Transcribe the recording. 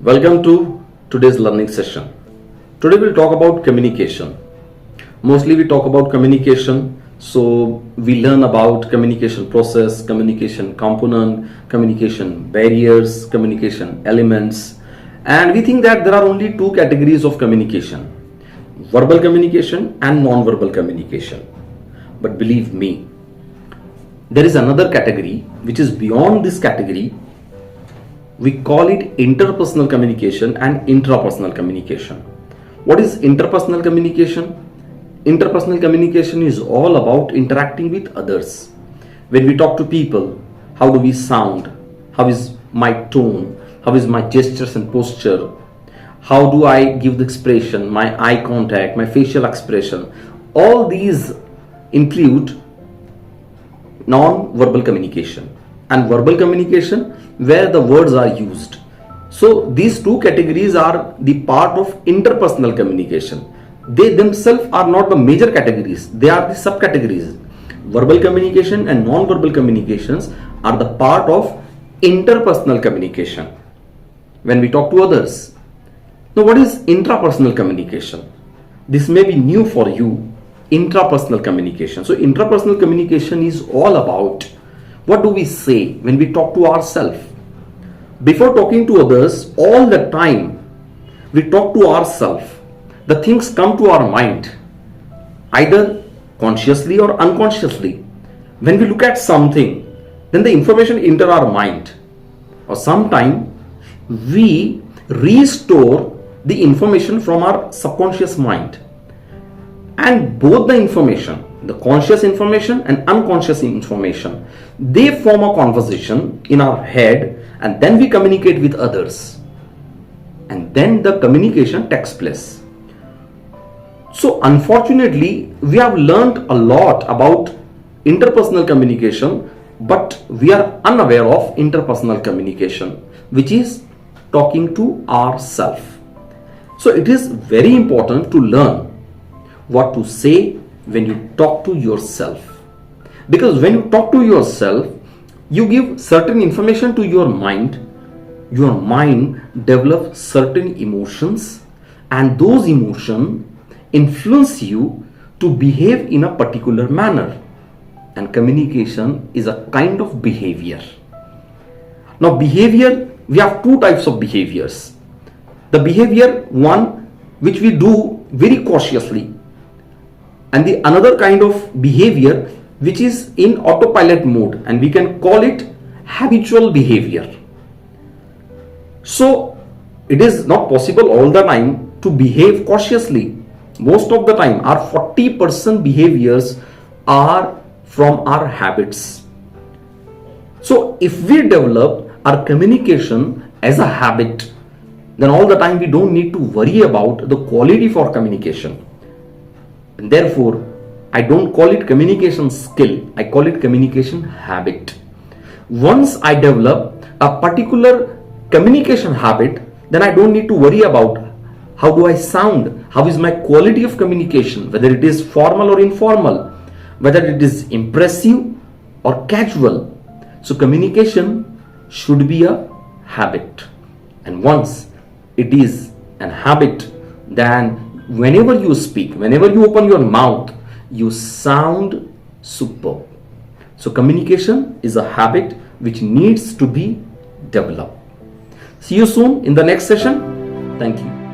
Welcome to today's learning session. Today we'll talk about communication. Mostly we talk about communication, so we learn about communication process, communication component, communication barriers, communication elements, and we think that there are only two categories of communication: verbal communication and non-verbal communication. But believe me, there is another category which is beyond this category. We call it interpersonal communication and intrapersonal communication. What is interpersonal communication? Interpersonal communication is all about interacting with others. When we talk to people, how do we sound? How is my tone? How is my gestures and posture? How do I give the expression, my eye contact, my facial expression? All these include non-verbal communication and verbal communication where the words are used. So these two categories are the part of interpersonal communication. They themselves are not the major categories, they are the subcategories. Verbal communication and non-verbal communications are the part of interpersonal communication when we talk to others. Now, what is intrapersonal communication? This may be new for you. Intrapersonal communication. So intrapersonal communication is all about what do we say when we talk to ourselves. Before talking to others, all the time we talk to ourselves. The things come to our mind, either consciously or unconsciously. When we look at something, then the information enter our mind. Or sometimes we restore the information from our subconscious mind. And both the information, the conscious information and unconscious information, they form a conversation in our head, and then we communicate with others. And then the communication takes place. So unfortunately, we have learned a lot about interpersonal communication, but we are unaware of interpersonal communication, which is talking to ourselves. So it is very important to learn what to say when you talk to yourself, because when you talk to yourself, you give certain information to your mind develops certain emotions, and those emotions influence you to behave in a particular manner, and communication is a kind of behavior. Now behavior, we have two types of behaviors. The behavior one which we do very cautiously, and the another kind of behavior which is in autopilot mode, and we can call it habitual behavior. So it is not possible all the time to behave cautiously. Most of the time our 40% behaviors are from our habits. So if we develop our communication as a habit, then all the time we don't need to worry about the quality for communication. And therefore, I don't call it communication skill, I call it communication habit. Once I develop a particular communication habit, then I don't need to worry about how do I sound, how is my quality of communication, whether it is formal or informal, whether it is impressive or casual. So communication should be a habit. And once it is an habit, then whenever you speak, whenever you open your mouth, you sound superb. So communication is a habit which needs to be developed. See you soon in the next session. Thank you.